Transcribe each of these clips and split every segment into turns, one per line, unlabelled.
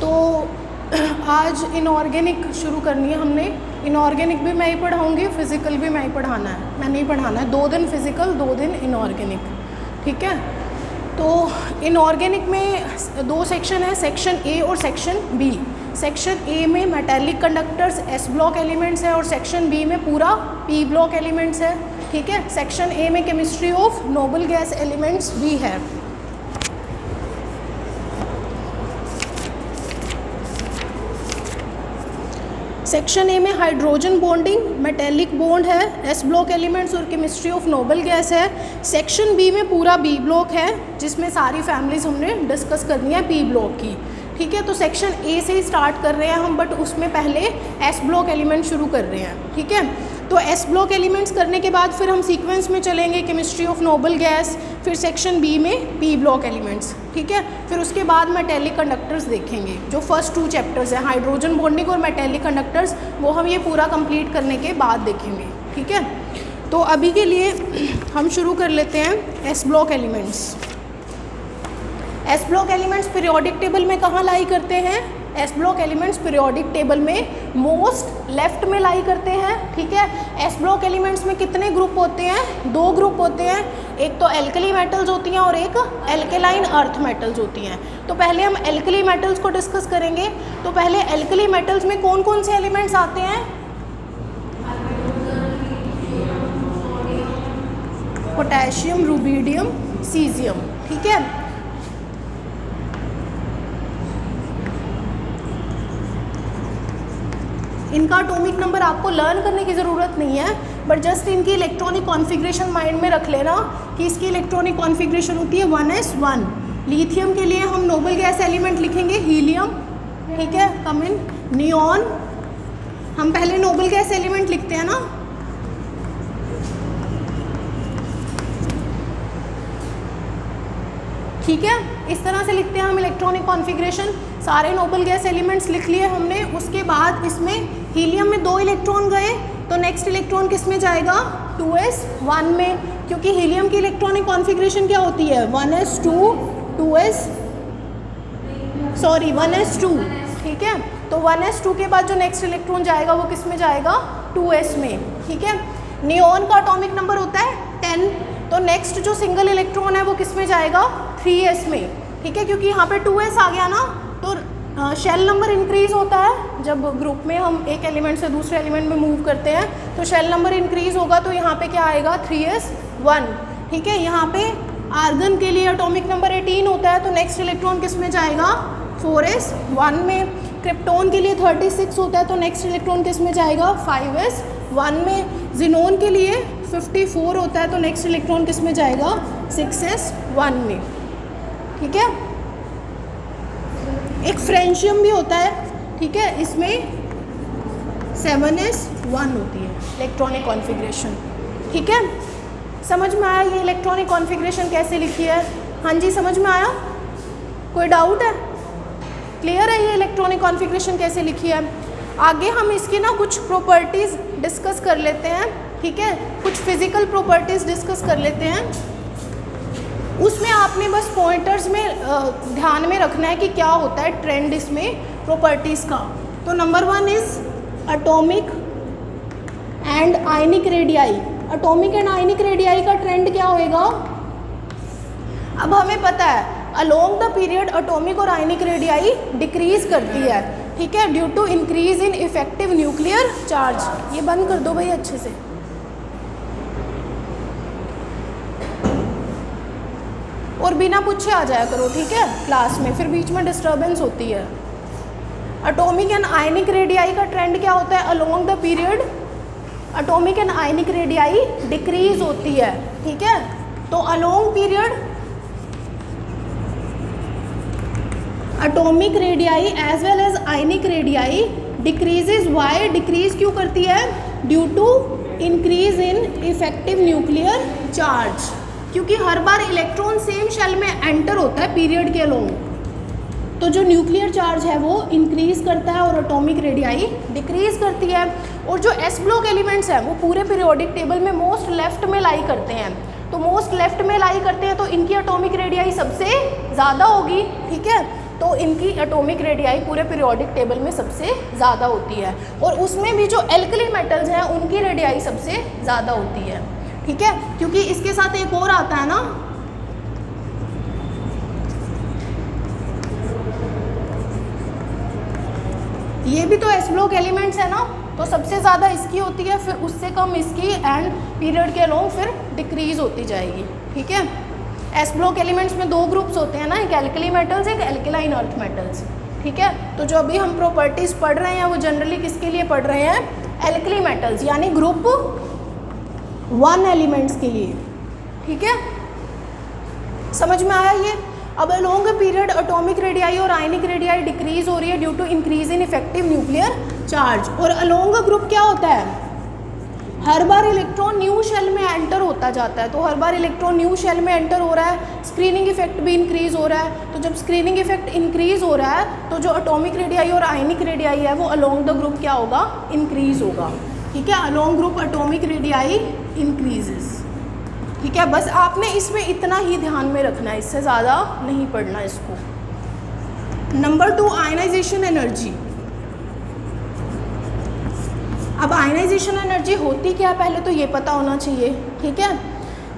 तो आज इनऑर्गेनिक शुरू करनी है हमने। इनऑर्गेनिक भी मैं ही पढ़ाऊँगी, फिज़िकल भी मैं ही पढ़ाना है, मैंने ही पढ़ाना है। 2 दिन फिज़िकल, 2 दिन इनऑर्गेनिक, ठीक है। तो इनऑर्गेनिक में 2 सेक्शन है, सेक्शन ए और सेक्शन बी। सेक्शन ए में metallic conductors S block elements है और सेक्शन बी में पूरा पी ब्लॉक एलिमेंट्स है, ठीक है। सेक्शन ए में chemistry of noble gas elements भी है। सेक्शन ए में हाइड्रोजन बॉन्डिंग, मेटेलिक बॉन्ड है, एस ब्लॉक एलिमेंट्स और केमिस्ट्री ऑफ नोबल गैस है। सेक्शन बी में पूरा बी ब्लॉक है, जिसमें सारी फैमिलीज हमने डिस्कस करनी है बी ब्लॉक की, ठीक है। तो सेक्शन ए से ही स्टार्ट कर रहे हैं हम, बट उसमें पहले एस ब्लॉक एलिमेंट शुरू कर रहे हैं, ठीक है। तो एस ब्लॉक एलिमेंट्स करने के बाद फिर हम सीक्वेंस में चलेंगे, केमिस्ट्री ऑफ नोबल गैस, फिर सेक्शन बी में पी ब्लॉक एलिमेंट्स, ठीक है। फिर उसके बाद मेटेलिक कंडक्टर्स देखेंगे, जो फर्स्ट 2 चैप्टर्स हैं, हाइड्रोजन बॉन्डिंग और मेटेलिक कंडक्टर्स, वो हम ये पूरा कंप्लीट करने के बाद देखेंगे, ठीक है। तो अभी के लिए हम शुरू कर लेते हैं S block elements. S block elements periodic table में कहाँ लाई करते हैं? S block elements periodic table में मोस्ट लेफ्ट में लाई करते हैं, ठीक है। एस ब्लॉक एलिमेंट्स में कितने ग्रुप होते हैं? 2 ग्रुप होते हैं, एक तो एल्कली मेटल्स होती हैं और एक एल्केलाइन अर्थ मेटल्स होती हैं। तो पहले हम एल्कली मेटल्स को डिस्कस करेंगे। तो पहले एल्कली मेटल्स में कौन कौन से एलिमेंट्स आते हैं? पोटेशियम, रुबिडियम, सीजियम, ठीक है। इनका एटॉमिक नंबर आपको लर्न करने की ज़रूरत नहीं है, बट जस्ट इनकी इलेक्ट्रॉनिक कॉन्फ़िगरेशन माइंड में रख लेना कि इसकी इलेक्ट्रॉनिक कॉन्फ़िगरेशन होती है 1s1। लिथियम के लिए हम नोबल गैस एलिमेंट लिखेंगे हीलियम, ठीक है, कम इन। नियॉन, हम पहले नोबल गैस एलिमेंट लिखते हैं ना, ठीक है। इस तरह से लिखते हैं हम इलेक्ट्रॉनिक कॉन्फ़िगरेशन। सारे नोबल गैस एलिमेंट्स लिख लिए हमने। उसके बाद इसमें हीलियम में 2 इलेक्ट्रॉन गए, तो नेक्स्ट इलेक्ट्रॉन किस में जाएगा? 2s1 में, क्योंकि हीलियम की इलेक्ट्रॉनिक कॉन्फ़िगरेशन क्या होती है? 1s2, 1s2, ठीक है। तो 1s2 के बाद जो नेक्स्ट इलेक्ट्रॉन जाएगा वो किस में जाएगा? 2s में, ठीक है। नियॉन का एटॉमिक नंबर होता है 10, तो नेक्स्ट जो सिंगल इलेक्ट्रॉन है वो किस में जाएगा? 3s में, ठीक है। क्योंकि यहाँ पे 2s आ गया ना, तो शेल नंबर इंक्रीज़ होता है जब ग्रुप में हम एक एलिमेंट से दूसरे एलिमेंट में मूव करते हैं, तो शेल नंबर इंक्रीज़ होगा, तो यहाँ पे क्या आएगा? 3s1, ठीक है। यहाँ पे आर्गन के लिए एटॉमिक नंबर 18 होता है, तो नेक्स्ट इलेक्ट्रॉन किस में जाएगा? 4s1 में। क्रिप्टॉन के लिए 36 होता है, तो नेक्स्ट इलेक्ट्रॉन किस में जाएगा? 5s1 में। जिनोन के लिए 54 होता है, तो नेक्स्ट इलेक्ट्रॉन किस में जाएगा? 6s1 में, ठीक है। एक फ्रेंशियम भी होता है, ठीक है, इसमें 7s1 होती है इलेक्ट्रॉनिक कॉन्फ़िगरेशन, ठीक है। समझ में आया ये इलेक्ट्रॉनिक कॉन्फ़िगरेशन कैसे लिखी है? हाँ जी, समझ में आया? कोई डाउट है? क्लियर है ये इलेक्ट्रॉनिक कॉन्फ़िगरेशन कैसे लिखी है? आगे हम इसकी ना कुछ प्रॉपर्टीज़ डिस्कस कर लेते हैं, ठीक है। कुछ फिज़िकल प्रॉपर्टीज़ डिस्कस कर लेते हैं। उसमें आपने बस पॉइंटर्स में ध्यान में रखना है कि क्या होता है ट्रेंड इसमें प्रॉपर्टीज़ का। तो number 1 is atomic and ionic radii. Atomic and ionic radii का ट्रेंड क्या होएगा? अब हमें पता है अलोंग द पीरियड एटॉमिक और आयनिक रेडियाई डिक्रीज करती है, ठीक है, due to increase in effective nuclear charge. ये बंद कर दो भाई अच्छे से। और बिना पूछे आ जाया करो, ठीक है, क्लास में, फिर बीच में डिस्टर्बेंस होती है। एटॉमिक एंड आयनिक रेडियाई का ट्रेंड क्या होता है? Along the period atomic and ionic radii decrease होती है, ठीक है। तो along period atomic radii as well as ionic radii decreases. Why decrease क्यों करती है? Due to increase in effective nuclear charge, क्योंकि हर बार इलेक्ट्रॉन सेम शेल में एंटर होता है पीरियड के अलोंग, तो जो न्यूक्लियर चार्ज है वो इंक्रीज करता है और एटॉमिक रेडियाई डिक्रीज करती है। और जो एस ब्लॉक एलिमेंट्स हैं वो पूरे पीरियोडिक टेबल में मोस्ट लेफ्ट में लाई करते हैं, तो मोस्ट लेफ्ट में लाई करते हैं तो इनकी एटॉमिक रेडियाई सबसे ज़्यादा होगी, ठीक है। तो इनकी एटॉमिक रेडियाई पूरे पीरियोडिक टेबल में सबसे ज़्यादा होती है, और उसमें भी जो एल्कली मेटल्स हैं उनकी रेडियाई सबसे ज़्यादा होती है, ठीक है। क्योंकि इसके साथ एक और आता है ना, ये भी तो एस ब्लॉक एलिमेंट्स है ना, तो सबसे ज़्यादा इसकी होती है, फिर उससे कम इसकी, एंड पीरियड के अलोंग फिर डिक्रीज होती जाएगी, ठीक है। एस ब्लॉक एलिमेंट्स में 2 ग्रुप्स होते हैं ना, एक एल्कली मेटल्स, एक एल्कलाइन अर्थ मेटल्स, ठीक है। तो जो अभी हम प्रॉपर्टीज़ पढ़ रहे हैं वो जनरली किसके लिए पढ़ रहे हैं, एल्कली मेटल्स यानी ग्रुप 1 एलिमेंट्स के लिए, ठीक है। समझ में आया ये। अब along a period atomic radii और आयनिक रेडियाई डिक्रीज हो रही है due to increase in effective nuclear charge. और अलोंग अ ग्रुप क्या होता है, हर बार इलेक्ट्रॉन न्यू शेल में एंटर होता जाता है, तो हर बार इलेक्ट्रॉन न्यू शेल में एंटर हो रहा है, स्क्रीनिंग इफेक्ट भी इंक्रीज हो रहा है। तो जब स्क्रीनिंग इफेक्ट इंक्रीज हो रहा है तो जो एटॉमिक रेडियाई और आयनिक रेडियाई है वो अलोंग द ग्रुप क्या होगा, इंक्रीज होगा, ठीक है। Along group atomic radii increases, ठीक है। बस आपने इसमें इतना ही ध्यान में रखना है, इससे ज़्यादा नहीं पढ़ना इसको। Number 2 ionisation energy. अब आयनाइजेशन एनर्जी होती क्या है पहले तो ये पता होना चाहिए, ठीक है।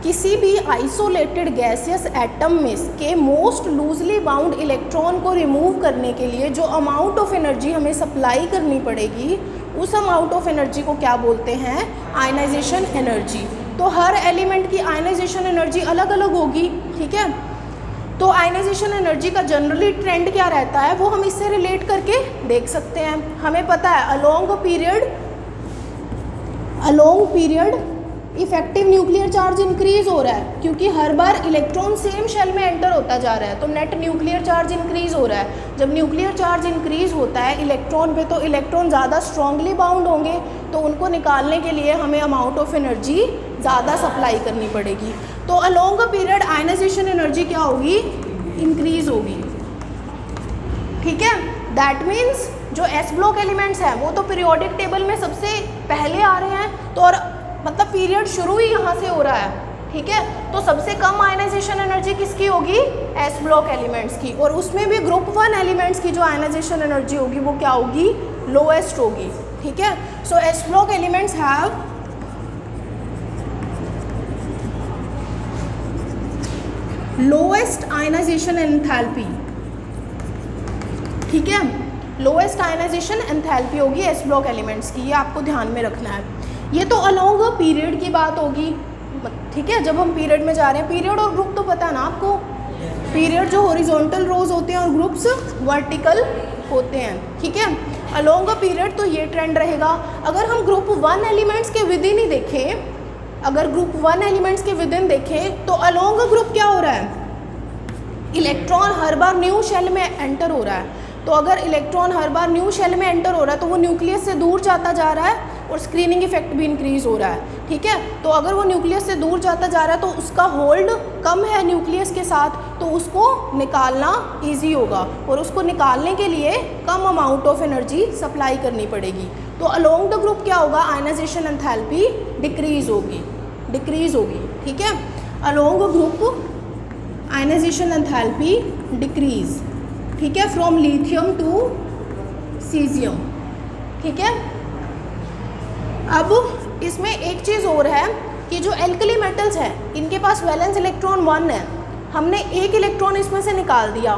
किसी भी आइसोलेटेड गैसियस एटम में के मोस्ट लूजली बाउंड इलेक्ट्रॉन को रिमूव करने के लिए जो अमाउंट ऑफ एनर्जी हमें सप्लाई करनी पड़ेगी, उस अमाउंट ऑफ एनर्जी को क्या बोलते हैं, आयनाइजेशन एनर्जी। तो हर एलिमेंट की आयनाइजेशन एनर्जी अलग अलग होगी, ठीक है। तो आयनाइजेशन एनर्जी का जनरली ट्रेंड क्या रहता है वो हम इससे रिलेट करके देख सकते हैं। हमें पता है along period effective nuclear charge increase हो रहा है, क्योंकि हर बार इलेक्ट्रॉन सेम शेल में एंटर होता जा रहा है, तो नेट न्यूक्लियर चार्ज इंक्रीज हो रहा है। जब न्यूक्लियर चार्ज इंक्रीज होता है इलेक्ट्रॉन पे, तो इलेक्ट्रॉन ज़्यादा स्ट्रांगली बाउंड होंगे, तो उनको निकालने के लिए हमें अमाउंट ऑफ एनर्जी ज़्यादा सप्लाई करनी पड़ेगी। तो along a period ionisation energy क्या होगी, इंक्रीज होगी, ठीक है। दैट मीन्स जो एस ब्लॉक एलिमेंट्स हैं वो तो पीरियोडिक टेबल में सबसे पहले आ रहे हैं, तो और मतलब पीरियड शुरू ही यहाँ से हो रहा है, ठीक है। तो सबसे कम आयनाइजेशन एनर्जी किसकी होगी, एस ब्लॉक एलिमेंट्स की, और उसमें भी ग्रुप 1 एलिमेंट्स की जो आयनाइजेशन एनर्जी होगी वो क्या होगी, लोएस्ट होगी, ठीक है। So S block elements have lowest ionization enthalpy, ठीक है। लोएस्ट आयनाइजेशन एंथैल्पी होगी एस ब्लॉक एलिमेंट्स की, ये आपको ध्यान में रखना है। ये तो अलोंग पीरियड की बात होगी, ठीक है। जब हम पीरियड में जा रहे हैं, पीरियड और ग्रुप तो पता है ना आपको, पीरियड जो हॉरिजॉन्टल रोज होते हैं और ग्रुप्स वर्टिकल होते हैं, ठीक है। अलोंग पीरियड तो ये ट्रेंड रहेगा। अगर हम ग्रुप 1 एलिमेंट्स के विद इन ही देखें, अगर ग्रुप 1 एलिमेंट्स के विद इन देखें तो अलोंग ग्रुप क्या हो रहा है, इलेक्ट्रॉन हर बार न्यू शेल में एंटर हो रहा है। तो अगर इलेक्ट्रॉन हर बार न्यू शेल में एंटर हो रहा है तो वो न्यूक्लियस से दूर जाता जा रहा है और स्क्रीनिंग इफेक्ट भी इंक्रीज हो रहा है, ठीक है। तो अगर वो न्यूक्लियस से दूर जाता जा रहा है तो उसका होल्ड कम है न्यूक्लियस के साथ, तो उसको निकालना ईजी होगा, और उसको निकालने के लिए कम अमाउंट ऑफ एनर्जी सप्लाई करनी पड़ेगी। तो अलोंग द ग्रुप क्या होगा, आयनाइजेशन एंथैल्पी डिक्रीज होगी, ठीक है। Along group ionisation enthalpy decrease, ठीक है, फ्रॉम लिथियम टू सीजियम, ठीक है। अब इसमें एक चीज़ और है कि जो एल्कली मेटल्स हैं इनके पास वैलेंस इलेक्ट्रॉन 1 है, हमने एक इलेक्ट्रॉन इसमें से निकाल दिया।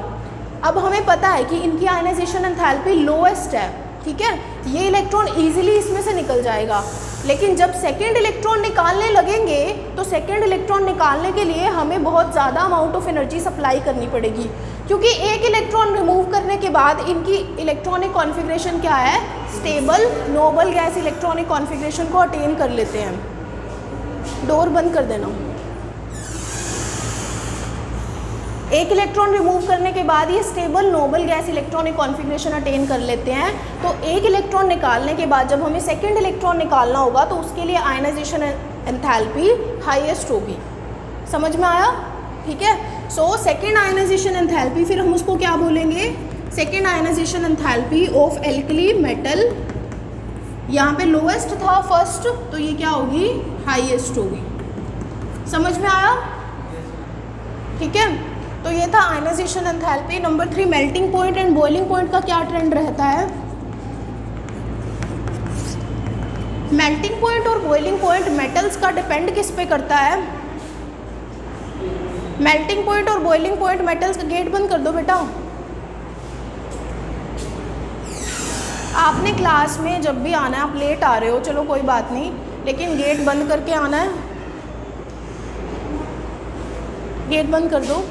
अब हमें पता है कि इनकी आयनाइजेशन एंथैल्पी लोएस्ट है, ठीक है। ये इलेक्ट्रॉन ईजिली इसमें से निकल जाएगा, लेकिन जब सेकेंड इलेक्ट्रॉन निकालने लगेंगे तो सेकेंड इलेक्ट्रॉन निकालने के लिए हमें बहुत ज़्यादा अमाउंट ऑफ एनर्जी सप्लाई करनी पड़ेगी, क्योंकि एक इलेक्ट्रॉन रिमूव करने के बाद इनकी इलेक्ट्रॉनिक कॉन्फ़िगरेशन क्या है, stable noble gas electronic configuration को अटेन कर लेते हैं। डोर बंद कर देना। एक इलेक्ट्रॉन रिमूव करने के बाद ये stable noble gas electronic configuration attain कर लेते हैं। तो एक इलेक्ट्रॉन निकालने के बाद जब हमें सेकेंड इलेक्ट्रॉन निकालना होगा तो उसके लिए आयनाइजेशन एंथैल्पी हाईएस्ट होगी। समझ में आया, ठीक है। सो सेकेंड आयनाइजेशन एंथैल्पी, फिर हम उसको क्या बोलेंगे, second ionisation enthalpy of alkali metal. यहाँ पे लोएस्ट था फर्स्ट, तो ये क्या होगी, हाईएस्ट होगी। समझ में आया, ठीक है। तो ये था ionisation enthalpy. Number 3 melting point and boiling point का क्या ट्रेंड रहता है। मेल्टिंग पॉइंट और बॉइलिंग पॉइंट मेटल्स का डिपेंड किस पे करता है। मेल्टिंग पॉइंट और बॉइलिंग पॉइंट मेटल्स का, गेट बंद कर दो बेटा। आपने क्लास में जब भी आना है, आप लेट आ रहे हो चलो कोई बात नहीं, लेकिन गेट बंद करके आना है। गेट बंद कर दो।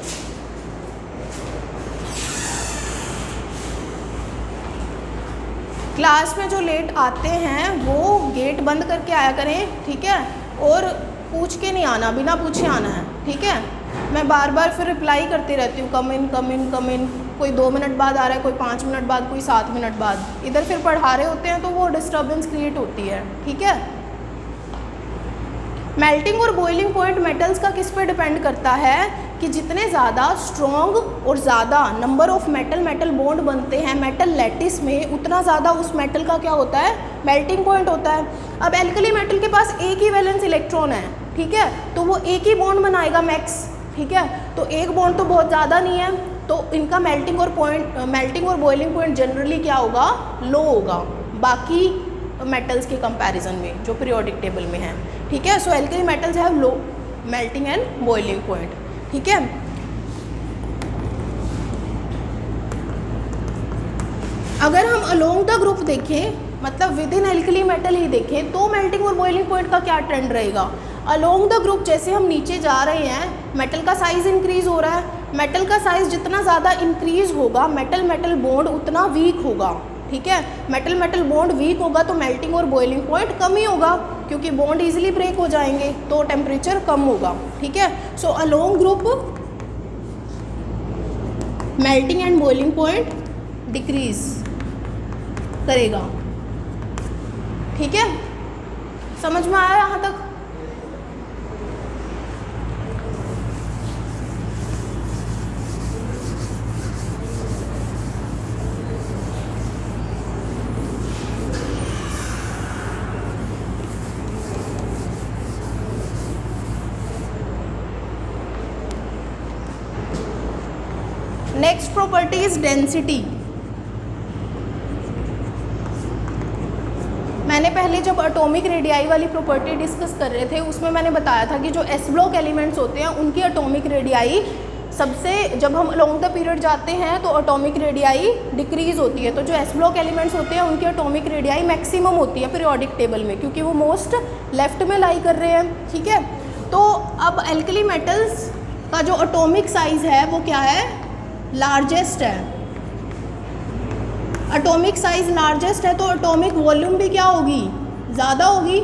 क्लास में जो लेट आते हैं वो गेट बंद करके आया करें, ठीक है। और पूछ के नहीं आना, बिना पूछे आना है, ठीक है। मैं बार बार फिर रिप्लाई करती रहती हूँ, कम इन कम इन कम इन। कोई 2 मिनट बाद आ रहा है, कोई 5 मिनट बाद, कोई 7 मिनट बाद। इधर फिर पढ़ा रहे होते हैं तो वो डिस्टर्बेंस क्रिएट होती है, ठीक है। मेल्टिंग और बॉइलिंग पॉइंट मेटल्स का किस पे डिपेंड करता है कि जितने ज़्यादा स्ट्रॉन्ग और ज़्यादा नंबर ऑफ मेटल बॉन्ड बनते हैं मेटल लैटिस में, उतना ज़्यादा उस मेटल का क्या होता है, मेल्टिंग पॉइंट होता है। अब एल्कली मेटल के पास एक ही वैलेंस इलेक्ट्रॉन है, ठीक है, तो वो एक ही बॉन्ड बनाएगा मैक्स, ठीक है। तो एक बॉन्ड तो बहुत ज़्यादा नहीं है, तो इनका मेल्टिंग और बॉइलिंग पॉइंट जनरली क्या होगा, लो होगा बाकी मेटल्स के कंपैरिजन में जो पीरियोडिक टेबल में है, ठीक है। So alkali metals have low melting and boiling point, ठीक है। अगर हम अलोंग द ग्रुप देखें, मतलब विद इन एल्कली मेटल ही देखें, तो मेल्टिंग और बॉइलिंग पॉइंट का क्या ट्रेंड रहेगा। अलोंग द ग्रुप जैसे हम नीचे जा रहे हैं, मेटल का साइज इंक्रीज हो रहा है। मेटल का साइज जितना ज़्यादा इंक्रीज होगा, मेटल बॉन्ड उतना वीक होगा, ठीक है। मेटल बॉन्ड वीक होगा तो मेल्टिंग और बॉइलिंग पॉइंट कम ही होगा, क्योंकि बॉन्ड इजीली ब्रेक हो जाएंगे तो टेम्परेचर कम होगा, ठीक है। So along group melting and boiling point decrease करेगा, ठीक है। समझ में आया यहाँ तक। Next property is density. मैंने पहले जब एटॉमिक रेडियाई वाली प्रॉपर्टी डिस्कस कर रहे थे उसमें मैंने बताया था कि जो एस ब्लॉक एलिमेंट्स होते हैं उनकी एटॉमिक रेडियाई सबसे, जब हम अलोंग द पीरियड जाते हैं तो एटॉमिक रेडियाई डिक्रीज होती है। तो जो एस ब्लॉक एलिमेंट्स होते हैं उनकी एटॉमिक रेडियाई मैक्सिमम होती है पीरियोडिक टेबल में, क्योंकि वो मोस्ट लेफ्ट में लाई कर रहे हैं, ठीक है। तो अब एल्कली मेटल्स का जो एटॉमिक साइज है वो क्या है, लार्जेस्ट है। एटॉमिक साइज लार्जेस्ट है तो एटॉमिक वॉल्यूम भी क्या होगी, ज़्यादा होगी,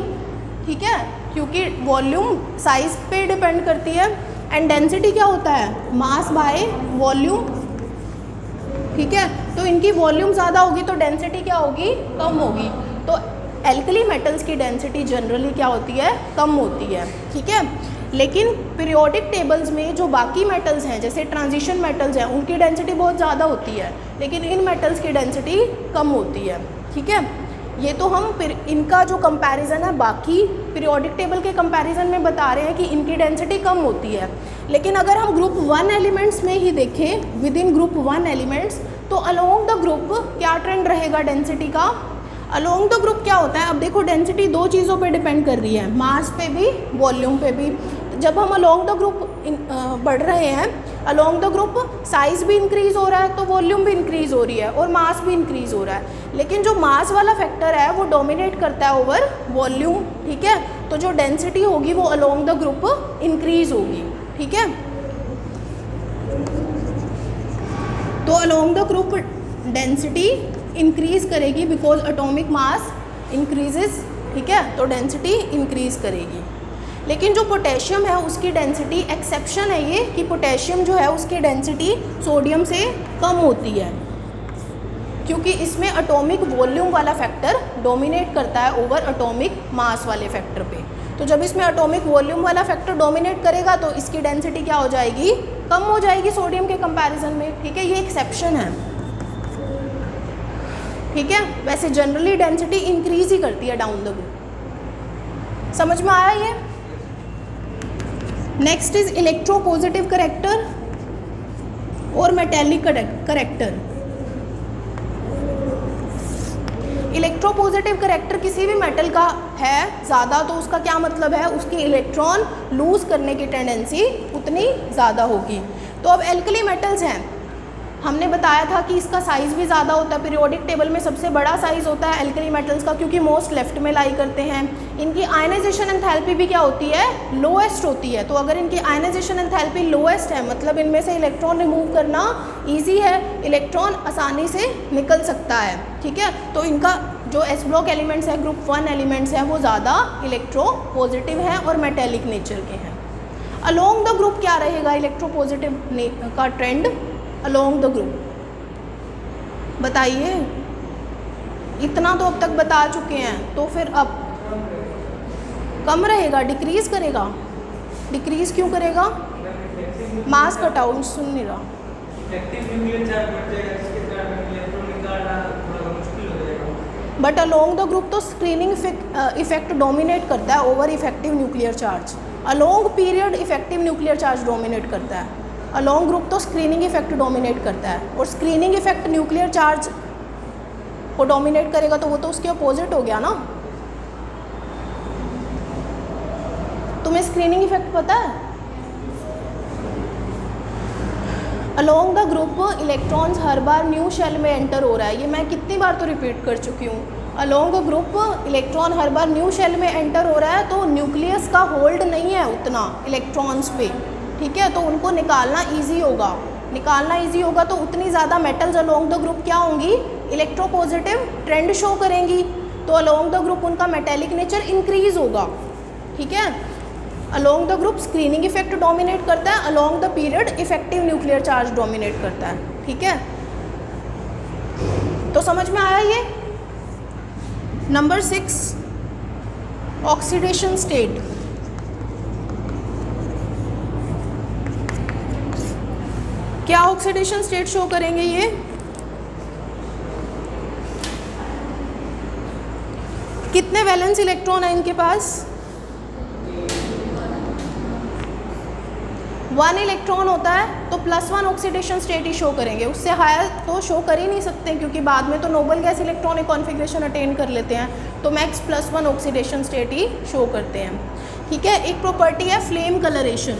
ठीक है, क्योंकि वॉल्यूम साइज पे डिपेंड करती है। एंड डेंसिटी क्या होता है, मास बाय वॉल्यूम, ठीक है। तो इनकी वॉल्यूम ज़्यादा होगी तो डेंसिटी क्या होगी, कम होगी। तो एल्कली मेटल्स की डेंसिटी जनरली क्या होती है, कम होती है, ठीक है। लेकिन पीरियोडिक टेबल्स में जो बाकी मेटल्स हैं जैसे ट्रांजिशन मेटल्स हैं उनकी डेंसिटी बहुत ज़्यादा होती है, लेकिन इन मेटल्स की डेंसिटी कम होती है, ठीक है। ये तो हम इनका जो कंपैरिजन है बाकी पीरियोडिक टेबल के कंपैरिजन में बता रहे हैं कि इनकी डेंसिटी कम होती है। लेकिन अगर हम ग्रुप 1 एलिमेंट्स में ही देखें, विद इन ग्रुप 1 एलिमेंट्स, तो अलोंग द ग्रुप क्या ट्रेंड रहेगा डेंसिटी का। अलोंग द ग्रुप क्या होता है, अब देखो डेंसिटी दो चीज़ों पे डिपेंड कर रही है, मास पे भी वॉल्यूम पे भी। जब हम अलोंग द ग्रुप बढ़ रहे हैं, अलोंग द ग्रुप साइज भी इंक्रीज़ हो रहा है तो वॉल्यूम भी इंक्रीज़ हो रही है और मास भी इंक्रीज़ हो रहा है। लेकिन जो मास वाला फैक्टर है वो डोमिनेट करता है ओवर वॉल्यूम, ठीक है। तो जो डेंसिटी होगी वो अलोंग द ग्रुप इंक्रीज़ होगी, ठीक है। तो along the group density increase करेगी बिकॉज एटॉमिक मास इंक्रीजेस, ठीक है, तो डेंसिटी इंक्रीज़ करेगी। लेकिन जो पोटेशियम है उसकी डेंसिटी, एक्सेप्शन है ये कि पोटेशियम जो है उसकी डेंसिटी सोडियम से कम होती है, क्योंकि इसमें एटॉमिक वॉल्यूम वाला फैक्टर डोमिनेट करता है ओवर एटॉमिक मास वाले फैक्टर पे। तो जब इसमें एटॉमिक वॉल्यूम वाला फैक्टर डोमिनेट करेगा तो इसकी डेंसिटी क्या हो जाएगी, कम हो जाएगी सोडियम के कंपैरिजन में, ठीक है। ये एक्सेप्शन है, ठीक है। वैसे जनरली डेंसिटी इंक्रीज ही करती है डाउन द ग्रुप। समझ में आया ये। Next is electropositive character. और मेटेलिक करेक्टर। इलेक्ट्रोपॉजिटिव करेक्टर किसी भी मेटल का है ज़्यादा तो उसका क्या मतलब है, उसकी इलेक्ट्रॉन लूज़ करने की टेंडेंसी उतनी ज़्यादा होगी। तो अब एल्कली मेटल्स हैं, हमने बताया था कि इसका साइज़ भी ज़्यादा होता है, पीरियोडिक टेबल में सबसे बड़ा साइज़ होता है एल्कली मेटल्स का क्योंकि मोस्ट लेफ्ट में लाई करते हैं। इनकी आयनाइजेशन एंथैल्पी भी क्या होती है, लोएस्ट होती है। तो अगर इनकी आयनाइजेशन एंथैल्पी लोएस्ट है मतलब इनमें से इलेक्ट्रॉन रिमूव करना ईजी है, इलेक्ट्रॉन आसानी से निकल सकता है, ठीक है। तो इनका जो एस ब्लॉक एलिमेंट्स हैं, ग्रुप 1 एलिमेंट्स हैं, वो ज़्यादा इलेक्ट्रोपॉजिटिव हैं और मेटेलिक नेचर के हैं। अलोंग द ग्रुप क्या रहेगा इलेक्ट्रोपॉजिटिव का ट्रेंड, अलोंग द ग्रुप बताइए। इतना तो अब तक बता चुके हैं, तो फिर अब कम रहेगा, डिक्रीज़ करेगा। डिक्रीज़ क्यों करेगा, मास कटआउट सुन नहीं रहा। बट अलोंग द ग्रुप तो स्क्रीनिंग इफेक्ट डोमिनेट करता है over effective nuclear charge. Along period effective nuclear charge dominate करता है, अलोंग ग्रुप तो स्क्रीनिंग इफेक्ट डोमिनेट करता है। और स्क्रीनिंग इफेक्ट न्यूक्लियर चार्ज को डोमिनेट करेगा तो वो तो उसके अपोजिट हो गया ना। तुम्हें स्क्रीनिंग इफेक्ट पता है? अलोंग द ग्रुप इलेक्ट्रॉन्स हर बार न्यू शेल में एंटर हो रहा है, ये मैं कितनी बार तो रिपीट कर चुकी हूँ। अलोंग ग्रुप इलेक्ट्रॉन हर बार न्यू शेल में एंटर हो रहा है, तो न्यूक्लियस का होल्ड नहीं है उतना इलेक्ट्रॉन्स पे, ठीक है। तो उनको निकालना ईजी होगा, निकालना ईजी होगा तो उतनी ज़्यादा मेटल्स अलोंग द ग्रुप क्या होंगी, इलेक्ट्रोपॉजिटिव ट्रेंड शो करेंगी। तो अलोंग द ग्रुप उनका मेटेलिक नेचर इंक्रीज होगा, ठीक है। Along the group screening effect dominate करता है, along the period effective nuclear charge dominate करता है, ठीक है। तो समझ में आया ये। Number 6 oxidation state. क्या ऑक्सीडेशन स्टेट शो करेंगे ये, कितने वैलेंस इलेक्ट्रॉन है इनके पास, 1 इलेक्ट्रॉन होता है तो +1 ऑक्सीडेशन स्टेट ही शो करेंगे, उससे हायर तो शो कर ही नहीं सकते क्योंकि बाद में तो noble gas electronic configuration attain कर लेते हैं, तो मैक्स +1 ऑक्सीडेशन स्टेट ही शो करते हैं, ठीक है। एक प्रॉपर्टी है फ्लेम कलरेशन।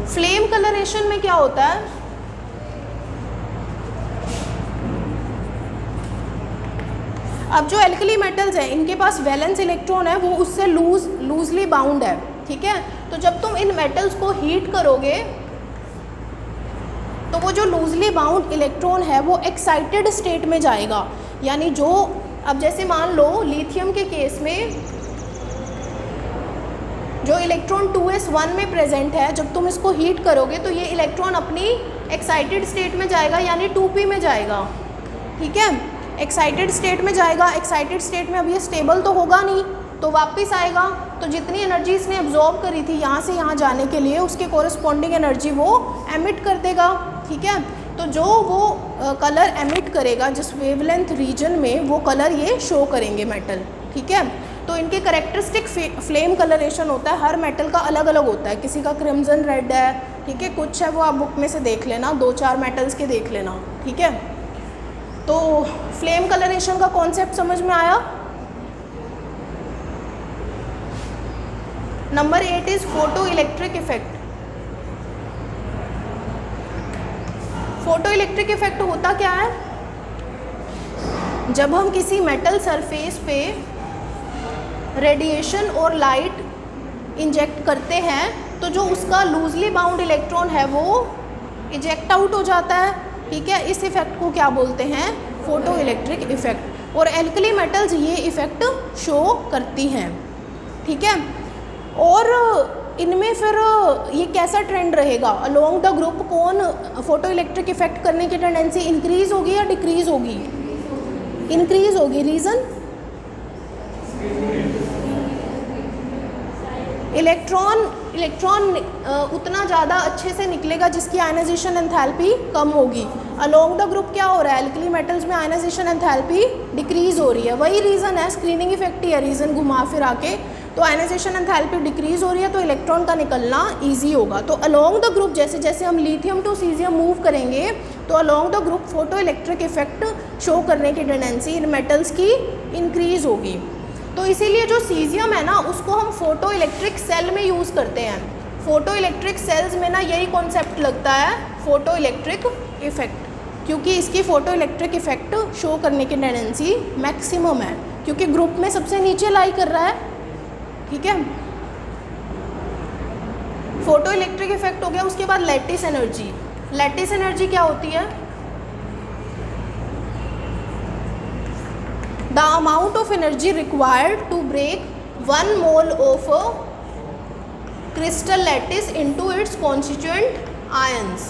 फ्लेम कलरेशन में क्या होता है, अब जो एल्कली मेटल्स हैं इनके पास वैलेंस इलेक्ट्रॉन है वो उससे लूजली बाउंड है, ठीक है। तो जब तुम इन मेटल्स को हीट करोगे तो वो जो लूजली बाउंड इलेक्ट्रॉन है वो एक्साइटेड स्टेट में जाएगा, यानी जो अब जैसे मान लो लिथियम के केस में जो इलेक्ट्रॉन 2s1 में प्रेजेंट है, जब तुम इसको हीट करोगे तो ये इलेक्ट्रॉन अपनी एक्साइटेड स्टेट में जाएगा यानी 2p में जाएगा, ठीक है। एक्साइटेड स्टेट में जाएगा, एक्साइटेड स्टेट में अब ये स्टेबल तो होगा नहीं तो वापस आएगा, तो जितनी एनर्जी इसने एब्जॉर्ब करी थी यहाँ से यहाँ जाने के लिए उसके कोरस्पॉन्डिंग एनर्जी वो एमिट कर देगा, ठीक है। तो जो वो कलर एमिट करेगा जिस वेवलेंथ रीजन में वो कलर ये शो करेंगे मेटल, ठीक है। तो इनके करेक्टरिस्टिक फ्लेम कलरेशन होता है, हर मेटल का अलग अलग होता है, किसी का क्रिम्जन रेड है, ठीक है, कुछ है वो आप बुक में से देख लेना, 2-4 मेटल्स के देख लेना, ठीक है। तो फ्लेम कलरेशन का कॉन्सेप्ट समझ में आया। Number 8 is photo electric effect. Photo electric effect होता क्या है, जब हम किसी मेटल सरफेस पे रेडिएशन और लाइट इंजेक्ट करते हैं तो जो उसका लूजली बाउंड इलेक्ट्रॉन है वो इजेक्ट आउट हो जाता है, ठीक है। इस इफेक्ट को क्या बोलते हैं, फोटो इलेक्ट्रिक इफेक्ट। और एल्कली मेटल्स ये इफेक्ट शो करती हैं, ठीक है। और इनमें फिर ये कैसा ट्रेंड रहेगा, अलोंग द ग्रुप कौन फोटो इलेक्ट्रिक इफेक्ट करने की टेंडेंसी इंक्रीज होगी या डिक्रीज होगी, इंक्रीज होगी। रीज़न, इलेक्ट्रॉन उतना ज़्यादा अच्छे से निकलेगा जिसकी आयनाइजेशन एंथैल्पी कम होगी। अलोंग द ग्रुप क्या हो रहा है, एल्कली मेटल्स में आयनाइजेशन एंथैल्पी डिक्रीज हो रही है, वही रीज़न है, स्क्रीनिंग इफेक्ट ही है रीज़न घुमा फिरा के। तो आयनाइजेशन एंथैल्पी डिक्रीज हो रही है तो इलेक्ट्रॉन का निकलना ईजी होगा। तो अलोंग द ग्रुप जैसे जैसे हम लिथियम टू सीजियम मूव करेंगे तो along the group photo electric effect show करने की टेंडेंसी इन मेटल्स की इंक्रीज होगी। तो इसीलिए जो सीजियम है ना उसको हम फोटो इलेक्ट्रिक सेल में यूज़ करते हैं। फोटो इलेक्ट्रिक सेल्स में ना यही कॉन्सेप्ट लगता है, फोटो इलेक्ट्रिक इफेक्ट, क्योंकि इसकी फोटो इलेक्ट्रिक इफेक्ट शो करने की टेंडेंसी मैक्सिमम है, क्योंकि ग्रुप में सबसे नीचे लाई कर रहा है। ठीक है, फोटो इलेक्ट्रिक इफेक्ट हो गया। उसके बाद लैटिस एनर्जी। लैटिस एनर्जी क्या होती है? The amount of energy required to break 1 mole of crystal lattice into its constituent ions.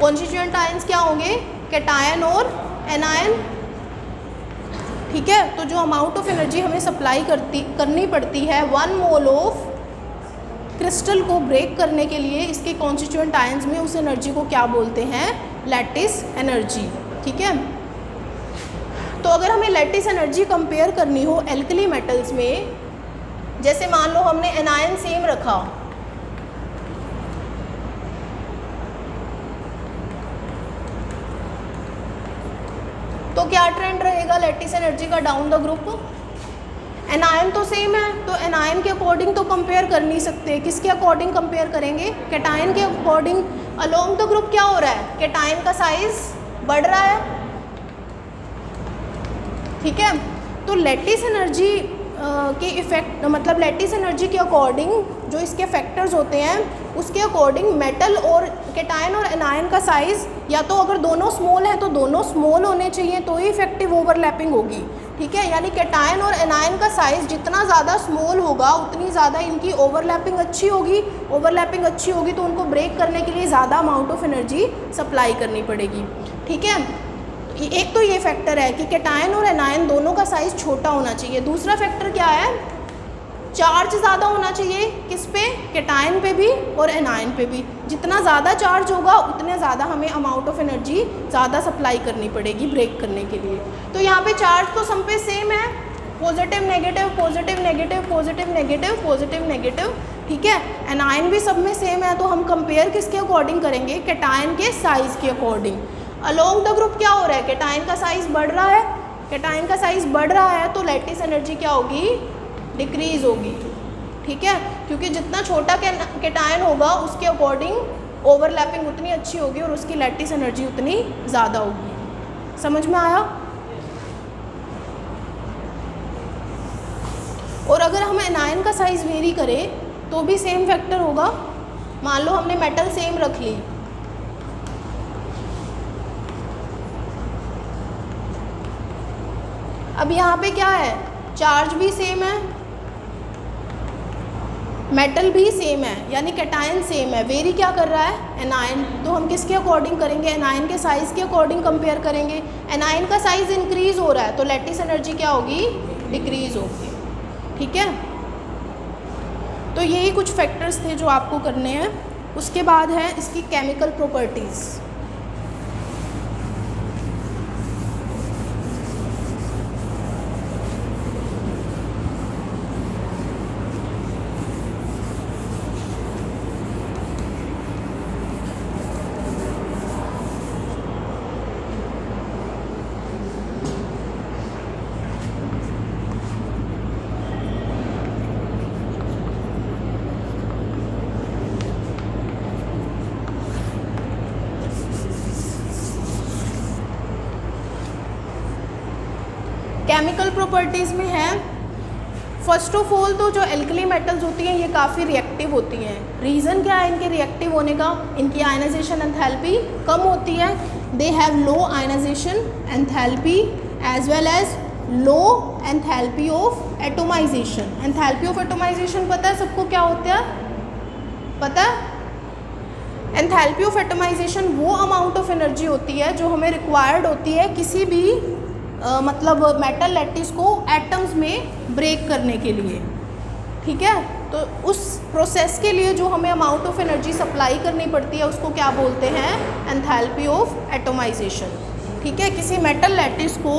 Constituent ions क्या होंगे? कैटायन और एनायन। ठीक है, तो जो अमाउंट ऑफ एनर्जी हमें सप्लाई करनी पड़ती है 1 मोल ऑफ क्रिस्टल को ब्रेक करने के लिए इसके कॉन्स्टिट्यूएंट आयंस में, उस एनर्जी को क्या बोलते हैं? Lattice energy. ठीक है, तो अगर हमें लैटिस एनर्जी कंपेयर करनी हो एल्कली मेटल्स में, जैसे मान लो हमने एनायन सेम रखा, तो क्या ट्रेंड रहेगा लैटिस एनर्जी का? Down the group. एनायन तो सेम है तो एनायन के अकॉर्डिंग तो कंपेयर कर नहीं सकते। किसके अकॉर्डिंग कंपेयर करेंगे? कैटायन के अकॉर्डिंग। अलोंग द ग्रुप क्या हो रहा है? कैटायन का साइज बढ़ रहा है। ठीक है, तो लैटिस एनर्जी के इफेक्ट, मतलब लैटिस एनर्जी के अकॉर्डिंग जो इसके फैक्टर्स होते हैं उसके अकॉर्डिंग मेटल और कैटायन और एनायन का साइज़, या तो अगर दोनों स्मॉल हैं तो दोनों स्मॉल होने चाहिए तो ही इफेक्टिव ओवरलैपिंग होगी। ठीक है, यानी कैटायन और एनायन का साइज़ जितना ज़्यादा स्मॉल होगा उतनी ज़्यादा इनकी ओवरलैपिंग अच्छी होगी। ओवरलैपिंग अच्छी होगी तो उनको ब्रेक करने के लिए ज़्यादा अमाउंट ऑफ एनर्जी सप्लाई करनी पड़ेगी। ठीक है, एक तो ये फैक्टर है कि कैटायन और एनायन दोनों का साइज़ छोटा होना चाहिए। दूसरा फैक्टर क्या है? चार्ज ज़्यादा होना चाहिए। किस पे? कैटायन पे भी और एनायन पे भी। जितना ज़्यादा चार्ज होगा उतने ज़्यादा हमें अमाउंट ऑफ एनर्जी ज़्यादा सप्लाई करनी पड़ेगी ब्रेक करने के लिए। तो यहाँ पे चार्ज तो सब पे सेम है, positive negative positive negative positive negative positive negative. ठीक है, एनायन भी सब में सेम है, तो हम कंपेयर किसके अकॉर्डिंग करेंगे? कैटायन के साइज़ के अकॉर्डिंग। अलोंग द ग्रुप क्या हो रहा है? कैटायन का साइज़ बढ़ रहा है। कैटायन का साइज़ बढ़ रहा है तो लैटिस एनर्जी क्या होगी? डिक्रीज़ होगी। ठीक है, क्योंकि जितना छोटा कैटायन होगा उसके अकॉर्डिंग ओवरलैपिंग उतनी अच्छी होगी और उसकी लैटिस एनर्जी उतनी ज़्यादा होगी। समझ में आया? और अगर हम एनायन का साइज़ वेरी करें तो भी सेम फैक्टर होगा। मान लो हमने मेटल सेम रख ली, अब यहाँ पे क्या है? चार्ज भी सेम है, मेटल भी सेम है, यानी कैटायन सेम है। वेरी क्या कर रहा है? एनायन। तो हम किसके अकॉर्डिंग करेंगे? एनायन के साइज़ के अकॉर्डिंग कंपेयर करेंगे। एनायन का साइज़ इंक्रीज़ हो रहा है तो लैटिस एनर्जी क्या होगी? डिक्रीज़ होगी। ठीक है, तो यही कुछ फैक्टर्स थे जो आपको करने हैं। उसके बाद है इसकी केमिकल प्रॉपर्टीज़। केमिकल प्रॉपर्टीज़ में है, फर्स्ट ऑफ ऑल तो जो एल्कली मेटल्स होती हैं ये काफ़ी रिएक्टिव होती हैं। रीज़न क्या है इनके रिएक्टिव होने का? इनकी आयनाइजेशन एंथैल्पी कम होती है। They have low ionisation enthalpy as well as low enthalpy of atomisation. Enthalpy of atomisation पता है सबको क्या होता है? पता है? एंथैल्पी ऑफ एटोमाइजेशन वो अमाउंट ऑफ एनर्जी होती है जो हमें रिक्वायर्ड होती है किसी भी मतलब मेटल लैटिस को एटम्स में ब्रेक करने के लिए। ठीक है, तो उस प्रोसेस के लिए जो हमें अमाउंट ऑफ एनर्जी सप्लाई करनी पड़ती है उसको क्या बोलते हैं? Enthalpy of atomisation. ठीक है, किसी मेटल लैटिस को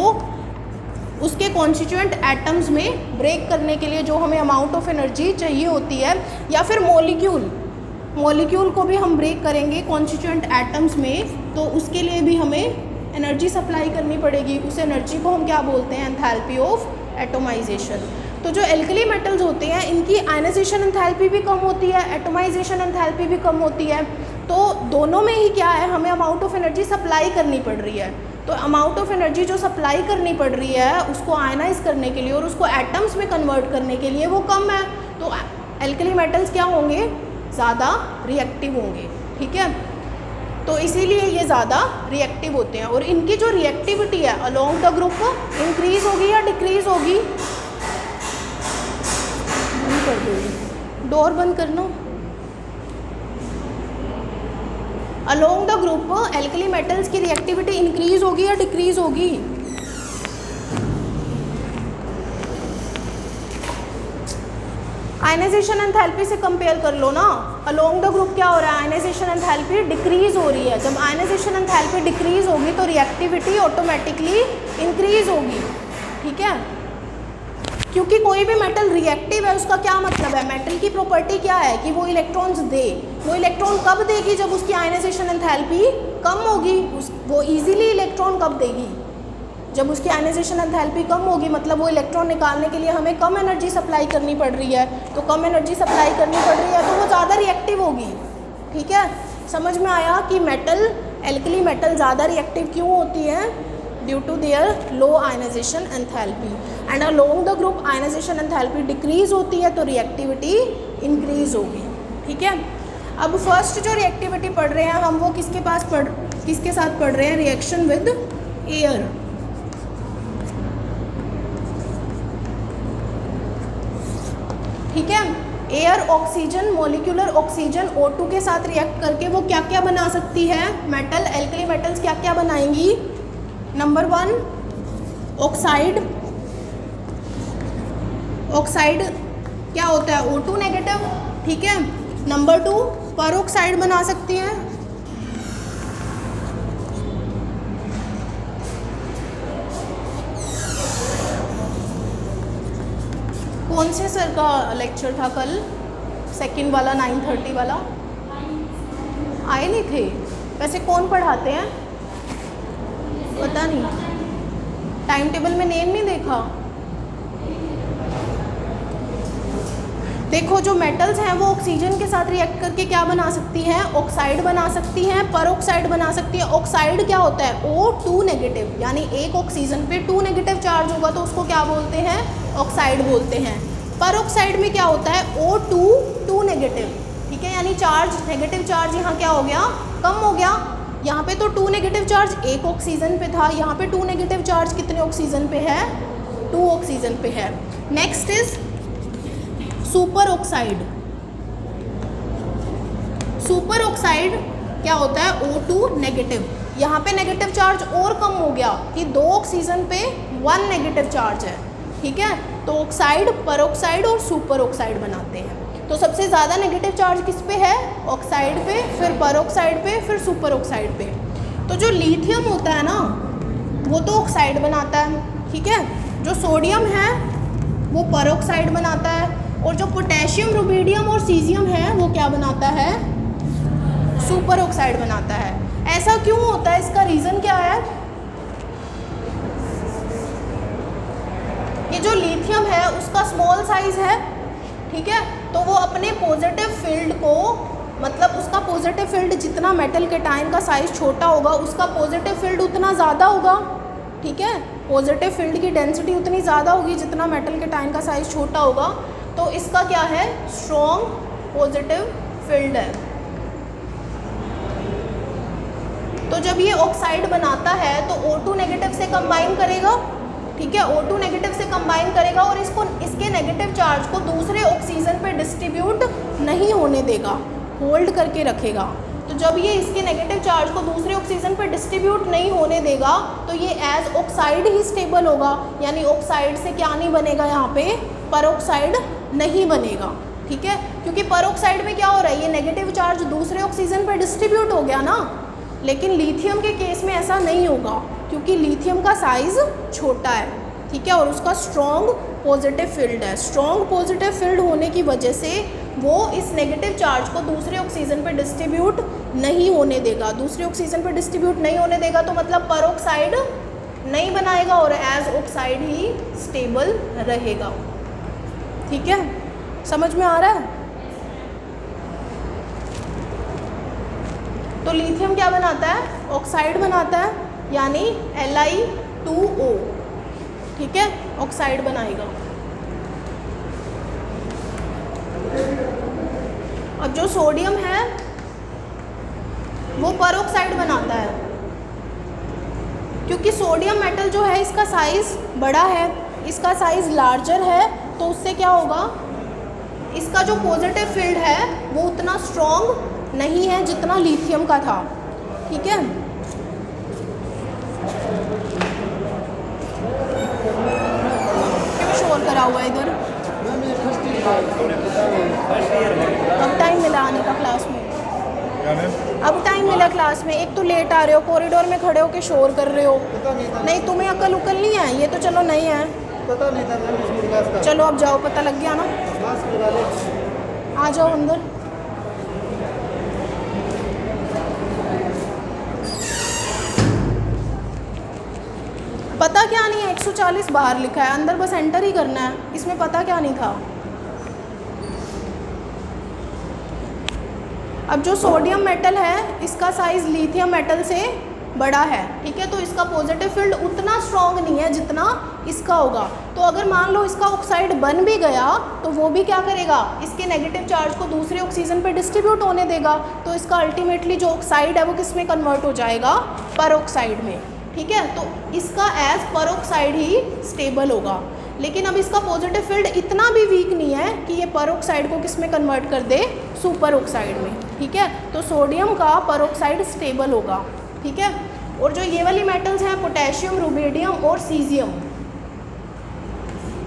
उसके कॉन्स्टिट्यूएंट एटम्स में ब्रेक करने के लिए जो हमें अमाउंट ऑफ एनर्जी चाहिए होती है, या फिर मॉलिक्यूल को भी हम ब्रेक करेंगे कॉन्स्टिट्यूएंट एटम्स में, तो उसके लिए भी हमें एनर्जी सप्लाई करनी पड़ेगी। उस एनर्जी को हम क्या बोलते हैं? Enthalpy of atomisation. तो जो एल्कली मेटल्स होते हैं इनकी आयनाइजेशन एंथैल्पी भी कम होती है, एटोमाइजेशन एंथैल्पी भी कम होती है। तो दोनों में ही क्या है, हमें अमाउंट ऑफ एनर्जी सप्लाई करनी पड़ रही है। तो अमाउंट ऑफ एनर्जी जो सप्लाई करनी पड़ रही है उसको आयनाइज करने के लिए और उसको एटम्स में कन्वर्ट करने के लिए वो कम है। तो एल्कली मेटल्स क्या होंगे? ज़्यादा रिएक्टिव होंगे। ठीक है, तो इसीलिए ये ज़्यादा रिएक्टिव होते हैं। और इनकी जो रिएक्टिविटी है अलोंग द ग्रुप इंक्रीज होगी या डिक्रीज होगी? डोर बंद करना। Along the group alkali metals की रिएक्टिविटी इंक्रीज होगी या डिक्रीज होगी? आयनाइजेशन एंथैल्पी से कंपेयर कर लो ना। अलोंग द ग्रुप क्या हो रहा है? आयनाइजेशन एंथैल्पी डिक्रीज हो रही है। जब आयनाइजेशन एंथैल्पी डिक्रीज होगी तो रिएक्टिविटी ऑटोमेटिकली इंक्रीज होगी। ठीक है, क्योंकि कोई भी मेटल रिएक्टिव है उसका क्या मतलब है? मेटल की प्रॉपर्टी क्या है कि वो इलेक्ट्रॉन्स दे। वो इलेक्ट्रॉन कब देगी? जब उसकी आयनाइजेशन एंथैल्पी कम होगी। वो इजीली इलेक्ट्रॉन कब देगी? जब उसकी आयनाइजेशन एंथैल्पी कम होगी, मतलब वो इलेक्ट्रॉन निकालने के लिए हमें कम एनर्जी सप्लाई करनी पड़ रही है। तो कम एनर्जी सप्लाई करनी पड़ रही है तो वो ज़्यादा रिएक्टिव होगी। ठीक है, समझ में आया कि मेटल, एल्कली मेटल ज़्यादा रिएक्टिव क्यों होती है? Due to their low ionisation enthalpy. And along the group ionisation enthalpy decrease होती है तो रिएक्टिविटी इंक्रीज होगी। ठीक है, अब फर्स्ट जो रिएक्टिविटी पढ़ रहे हैं हम, वो किसके साथ पढ़ रहे हैं? Reaction with air. ठीक है, air oxygen, molecular oxygen O2 के साथ रिएक्ट करके वो क्या क्या बना सकती है? मेटल, एल्कली मेटल्स क्या क्या बनाएंगी? Number 1 oxide. ऑक्साइड क्या होता है? O2 negative. ठीक है, नंबर 2 परऑक्साइड बना सकती हैं। कौन से सर का लेक्चर था कल? सेकंड वाला, 9:30 वाला? आए नहीं थे? वैसे कौन पढ़ाते हैं? पता नहीं, टाइम टेबल में नेम नहीं देखा। देखो, जो मेटल्स हैं वो ऑक्सीजन के साथ रिएक्ट करके क्या बना सकती हैं? ऑक्साइड बना सकती हैं, परऑक्साइड बना सकती है। ऑक्साइड क्या होता है? O2 नेगेटिव, यानी एक ऑक्सीजन पे 2 नेगेटिव चार्ज होगा तो उसको क्या बोलते हैं? ऑक्साइड बोलते हैं। परऑक्साइड में क्या होता है? O2 2 negative. ठीक है, यानी चार्ज, नेगेटिव चार्ज यहाँ क्या हो गया? कम हो गया। यहाँ पे तो 2 नेगेटिव चार्ज एक ऑक्सीजन पे था, यहाँ पे 2 नेगेटिव चार्ज कितने ऑक्सीजन पे है? 2 ऑक्सीजन पे है। Next is super oxide. Super oxide क्या होता है? O2 negative. यहाँ पे नेगेटिव चार्ज और कम हो गया कि 2 ऑक्सीजन पे 1 नेगेटिव चार्ज है। ठीक है, तो ऑक्साइड, परऑक्साइड और सुपर ऑक्साइड बनाते हैं। तो सबसे ज़्यादा नेगेटिव चार्ज किस पे है? ऑक्साइड पे, फिर परऑक्साइड पे, फिर सुपर ऑक्साइड पे। तो जो लिथियम होता है ना वो तो ऑक्साइड बनाता है। ठीक है, जो सोडियम है वो परऑक्साइड बनाता है, और जो पोटेशियम, रुबिडियम और सीजियम है वो क्या बनाता है? सुपर ऑक्साइड बनाता है। ऐसा क्यों होता है? इसका रीज़न क्या है? ये जो लिथियम है उसका स्मॉल साइज है। ठीक है, तो वो अपने पॉजिटिव फील्ड को, मतलब उसका पॉजिटिव फील्ड जितना मेटल कैटायन का साइज छोटा होगा उसका पॉजिटिव फील्ड उतना ज़्यादा होगा। ठीक है, पॉजिटिव फील्ड की डेंसिटी उतनी ज़्यादा होगी जितना मेटल कैटायन का साइज छोटा होगा। तो इसका क्या है? स्ट्रॉन्ग पॉजिटिव फील्ड है। तो जब ये ऑक्साइड बनाता है तो O2 नेगेटिव से कंबाइन करेगा। ठीक है, O2 नेगेटिव से कंबाइन करेगा और इसके नेगेटिव चार्ज को दूसरे ऑक्सीजन पे डिस्ट्रीब्यूट नहीं होने देगा, होल्ड करके रखेगा। तो जब ये इसके नेगेटिव चार्ज को दूसरे ऑक्सीजन पे डिस्ट्रीब्यूट नहीं होने देगा तो ये एज ऑक्साइड ही स्टेबल होगा, यानी ऑक्साइड से क्या नहीं बनेगा? यहाँ पे परऑक्साइड नहीं बनेगा। ठीक है, क्योंकि परऑक्साइड में क्या हो रहा है? ये नेगेटिव चार्ज दूसरे ऑक्सीजन पे डिस्ट्रीब्यूट हो गया ना। लेकिन लिथियम के केस में ऐसा नहीं होगा क्योंकि लिथियम का साइज छोटा है। ठीक है, और उसका स्ट्रॉन्ग पॉजिटिव फील्ड है। स्ट्रॉन्ग पॉजिटिव फील्ड होने की वजह से वो इस नेगेटिव चार्ज को दूसरे ऑक्सीजन पे डिस्ट्रीब्यूट नहीं होने देगा। दूसरे ऑक्सीजन पे डिस्ट्रीब्यूट नहीं होने देगा तो मतलब परऑक्साइड नहीं बनाएगा और एज ऑक्साइड ही स्टेबल रहेगा। ठीक है, समझ में आ रहा है? तो लिथियम क्या बनाता है? ऑक्साइड बनाता है, यानी Li2O। ठीक है, ऑक्साइड बनाएगा। अब जो सोडियम है वो परऑक्साइड बनाता है, क्योंकि सोडियम मेटल जो है इसका साइज बड़ा है, इसका साइज लार्जर है, तो उससे क्या होगा, इसका जो पॉजिटिव फील्ड है वो उतना स्ट्रॉन्ग नहीं है जितना लिथियम का था। ठीक है, क्यों शोर करा हुआ है इधर? अब टाइम मिला आने का क्लास में, अब टाइम मिला क्लास में। एक तो लेट आ रहे हो, कॉरिडोर में खड़े होके शोर कर रहे हो। नहीं, तुम्हें अकल उकल नहीं है, ये तो चलो नहीं है,
पता नहीं था मैम स्कूल क्लास का।
चलो अब जाओ, पता लग गया ना, आ जाओ अंदर। पता क्या नहीं है, 140 बाहर लिखा है, अंदर बस एंटर ही करना है, इसमें पता क्या नहीं था। अब जो सोडियम मेटल है इसका साइज लिथियम मेटल से बड़ा है। ठीक है, तो इसका पॉजिटिव फील्ड उतना स्ट्रॉन्ग नहीं है जितना इसका होगा। तो अगर मान लो इसका ऑक्साइड बन भी गया तो वो भी क्या करेगा, इसके नेगेटिव चार्ज को दूसरे ऑक्सीजन पे डिस्ट्रीब्यूट होने देगा, तो इसका अल्टीमेटली जो ऑक्साइड है वो किस में कन्वर्ट हो जाएगा, परऑक्साइड में। ठीक है, तो इसका एज परऑक्साइड ही स्टेबल होगा। लेकिन अब इसका पॉजिटिव फील्ड इतना भी वीक नहीं है कि ये परऑक्साइड को किस में कन्वर्ट कर दे, सुपर ऑक्साइड में। ठीक है, तो सोडियम का परऑक्साइड स्टेबल होगा। ठीक है, और जो ये वाली मेटल्स हैं पोटेशियम, रुबिडियम और सीजियम,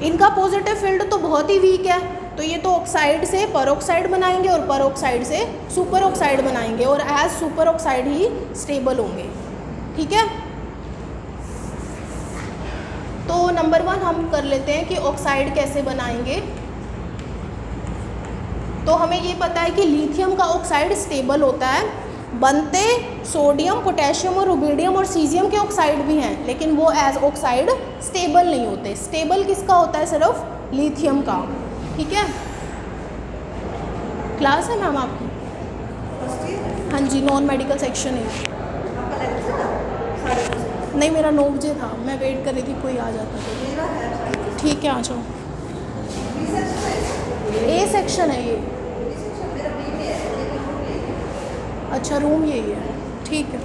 इनका पॉजिटिव फील्ड तो बहुत ही वीक है, तो ये तो ऑक्साइड से परऑक्साइड बनाएंगे और परऑक्साइड से सुपर ऑक्साइड बनाएंगे और एज सुपर ऑक्साइड ही स्टेबल होंगे। ठीक है, तो नंबर 1 हम कर लेते हैं कि ऑक्साइड कैसे बनाएंगे। तो हमें ये पता है कि लिथियम का ऑक्साइड स्टेबल होता है, बनते सोडियम, पोटेशियम और रुबिडियम और सीजियम के ऑक्साइड भी हैं, लेकिन वो एज ऑक्साइड स्टेबल नहीं होते। स्टेबल किसका होता है, सिर्फ लिथियम का। ठीक है, क्लास है मैम आपकी? हाँ जी, नॉन मेडिकल सेक्शन है। नहीं, मेरा 9 बजे था, मैं वेट कर रही थी कोई आ जाता तो। ठीक है, आ जाओ। ए सेक्शन है ये। अच्छा, रूम यही है, ठीक है।